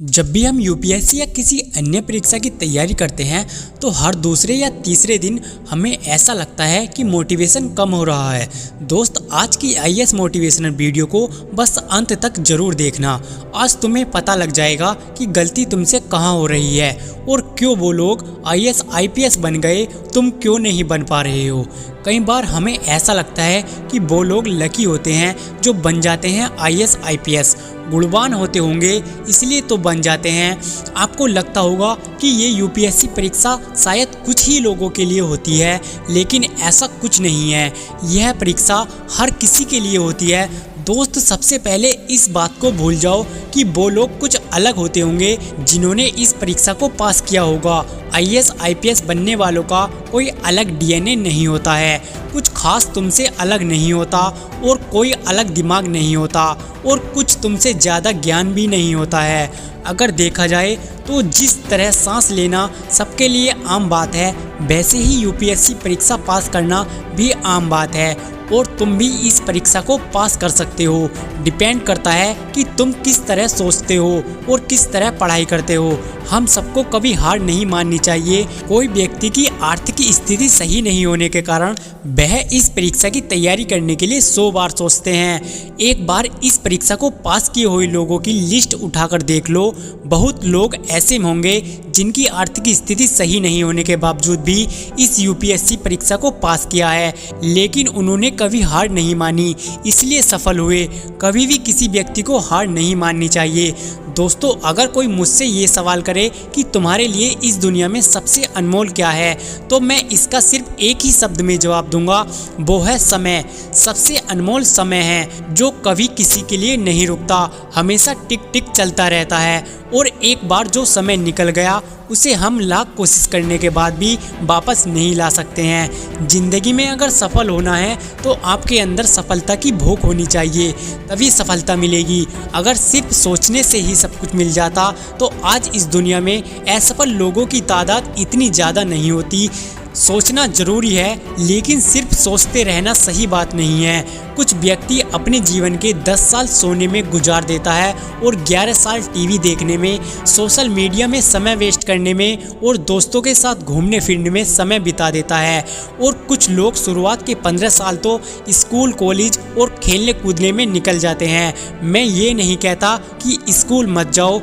जब भी हम यूपीएससी या किसी अन्य परीक्षा की तैयारी करते हैं तो हर दूसरे या तीसरे दिन हमें ऐसा लगता है कि मोटिवेशन कम हो रहा है। दोस्त, आज की आईएएस मोटिवेशनल वीडियो को बस अंत तक जरूर देखना। आज तुम्हें पता लग जाएगा कि गलती तुमसे कहाँ हो रही है और क्यों वो लोग आईएएस आईपीएस बन गए, तुम क्यों नहीं बन पा रहे हो। कई बार हमें ऐसा लगता है कि वो लोग लकी होते हैं जो बन जाते हैं आईएएस आईपीएस, गुणवान होते होंगे इसलिए तो बन जाते हैं। आपको लगता होगा कि ये यूपीएससी परीक्षा शायद कुछ ही लोगों के लिए होती है, लेकिन ऐसा कुछ नहीं है। यह परीक्षा हर किसी के लिए होती है। दोस्त, सबसे पहले इस बात को भूल जाओ कि वो लोग कुछ अलग होते होंगे जिन्होंने इस परीक्षा को पास किया होगा। आईएएस आईपीएस बनने वालों का कोई अलग डीएनए नहीं होता है, कुछ खास तुमसे अलग नहीं होता और कोई अलग दिमाग नहीं होता और कुछ तुमसे ज़्यादा ज्ञान भी नहीं होता है। अगर देखा जाए तो जिस तरह सांस लेना सबके लिए आम बात है, वैसे ही यूपीएससी परीक्षा पास करना भी आम बात है और तुम भी इस परीक्षा को पास कर सकते हो। डिपेंड करता है कि तुम किस तरह सोचते हो और किस तरह पढ़ाई करते हो। हम सबको कभी हार नहीं माननी चाहिए। कोई व्यक्ति की आर्थिक स्थिति सही नहीं होने के कारण वह इस परीक्षा की तैयारी करने के लिए 100 बार सोचते हैं। एक बार इस परीक्षा को पास किए हुए लोगों की लिस्ट उठाकर देख लो। बहुत लोग ऐसे होंगे जिनकी आर्थिक स्थिति सही नहीं होने के बावजूद भी इस यूपीएससी परीक्षा को पास किया है, लेकिन उन्होंने कभी हार नहीं मानी, इसलिए सफल हुए। कभी भी किसी व्यक्ति को हार नहीं माननी चाहिए। दोस्तों, अगर कोई मुझसे ये सवाल करे कि तुम्हारे लिए इस दुनिया में सबसे अनमोल क्या है, तो मैं इसका सिर्फ एक ही शब्द में जवाब दूंगा, वो है समय। सबसे अनमोल समय है जो कभी किसी के लिए नहीं रुकता, हमेशा टिक टिक चलता रहता है और एक बार जो समय निकल गया उसे हम लाख कोशिश करने के बाद भी वापस नहीं ला सकते हैं। जिंदगी में अगर सफल होना है तो आपके अंदर सफलता की भूख होनी चाहिए, तभी सफलता मिलेगी। अगर सिर्फ सोचने से ही सब कुछ मिल जाता तो आज इस दुनिया में असफल लोगों की तादाद इतनी ज़्यादा नहीं होती। सोचना जरूरी है, लेकिन सिर्फ सोचते रहना सही बात नहीं है। कुछ व्यक्ति अपने जीवन के 10 साल सोने में गुजार देता है और 11 साल टीवी देखने में, सोशल मीडिया में समय वेस्ट करने में और दोस्तों के साथ घूमने फिरने में समय बिता देता है। और कुछ लोग शुरुआत के 15 साल तो स्कूल, कॉलेज और खेलने कूदने में निकल जाते हैं। मैं ये नहीं कहता कि स्कूल मत जाओ,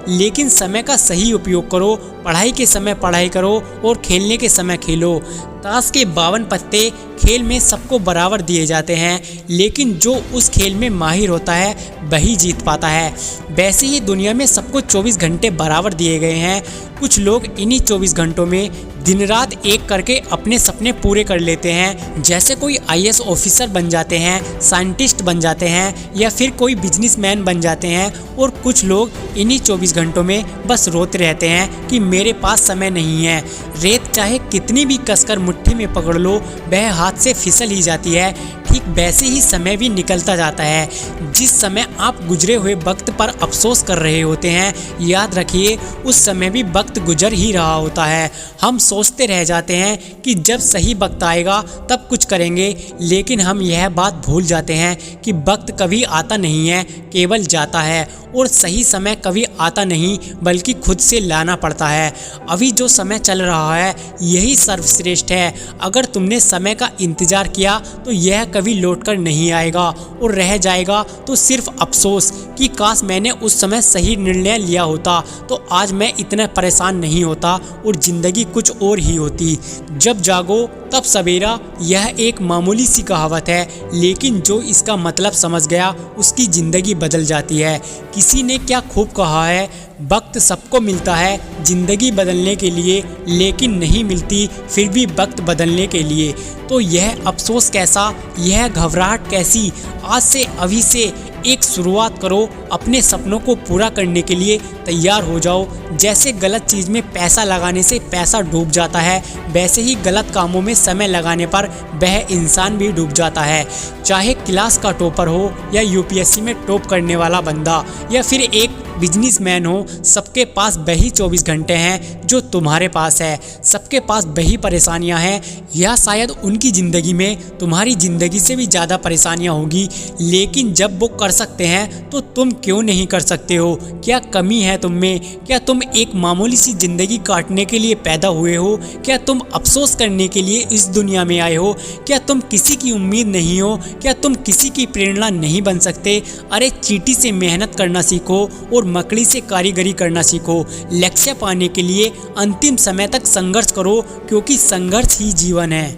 लेकिन समय का सही उपयोग करो। पढ़ाई के समय पढ़ाई करो और खेलने के समय खेलो। ताश के 52 पत्ते खेल में सबको बराबर दिए जाते हैं, लेकिन जो उस खेल में माहिर होता है वही जीत पाता है। वैसे ही दुनिया में सबको 24 घंटे बराबर दिए गए हैं। कुछ लोग इन्हीं 24 घंटों में दिन रात एक करके अपने सपने पूरे कर लेते हैं। जैसे कोई आईएएस ऑफिसर बन जाते हैं, साइंटिस्ट बन जाते हैं या फिर कोई बिजनेसमैन बन जाते हैं। और कुछ लोग इन्हीं 24 घंटों में बस रोते रहते हैं कि मेरे पास समय नहीं है। रेत चाहे कितनी भी कसकर मुट्ठी में पकड़ लो, वह हाथ से फिसल ही जाती है। ठीक वैसे ही समय भी निकलता जाता है। जिस समय आप गुजरे हुए वक्त पर अफसोस कर रहे होते हैं, याद रखिए उस समय भी वक्त गुजर ही रहा होता है। हम सोचते रह जाते हैं कि जब सही वक्त आएगा तब कुछ करेंगे, लेकिन हम यह बात भूल जाते हैं कि वक्त कभी आता नहीं है, केवल जाता है। और सही समय कभी आता नहीं, बल्कि खुद से लाना पड़ता है। अभी जो समय चल रहा है यही सर्वश्रेष्ठ है। अगर तुमने समय का इंतजार किया तो यह कभी लौटकर नहीं आएगा और रह जाएगा तो सिर्फ अफसोस कि काश मैंने उस समय सही निर्णय लिया होता तो आज मैं इतना परेशान नहीं होता और जिंदगी कुछ और ही होती। जब जागो तब सवेरा, यह एक मामूली सी कहावत है, लेकिन जो इसका मतलब समझ गया उसकी ज़िंदगी बदल जाती है। किसी ने क्या खूब कहा है, वक्त सबको मिलता है ज़िंदगी बदलने के लिए, लेकिन नहीं मिलती फिर भी वक्त बदलने के लिए। तो यह अफसोस कैसा, यह घबराहट कैसी। आज से, अभी से एक शुरुआत करो। अपने सपनों को पूरा करने के लिए तैयार हो जाओ। जैसे गलत चीज़ में पैसा लगाने से पैसा डूब जाता है, वैसे ही गलत कामों में समय लगाने पर वह इंसान भी डूब जाता है। चाहे क्लास का टॉपर हो या यूपीएससी में टॉप करने वाला बंदा या फिर एक बिजनेसमैन हो, सबके पास वही 24 घंटे हैं जो तुम्हारे पास है, सबके पास वही परेशानियां हैं, या शायद उनकी ज़िंदगी में तुम्हारी ज़िंदगी से भी ज़्यादा परेशानियां होगी, लेकिन जब वो कर सकते हैं तो तुम क्यों नहीं कर सकते हो? क्या कमी है तुम में? क्या तुम एक मामूली सी ज़िंदगी काटने के लिए पैदा हुए हो? क्या तुम अफसोस करने के लिए इस दुनिया में आए हो? क्या तुम किसी की उम्मीद नहीं हो? क्या तुम किसी की प्रेरणा नहीं बन सकते? अरे चींटी से मेहनत करना सीखो और मकड़ी से कारीगरी करना सीखो। लक्ष्य पाने के लिए अंतिम समय तक संघर्ष करो, क्योंकि संघर्ष ही जीवन है।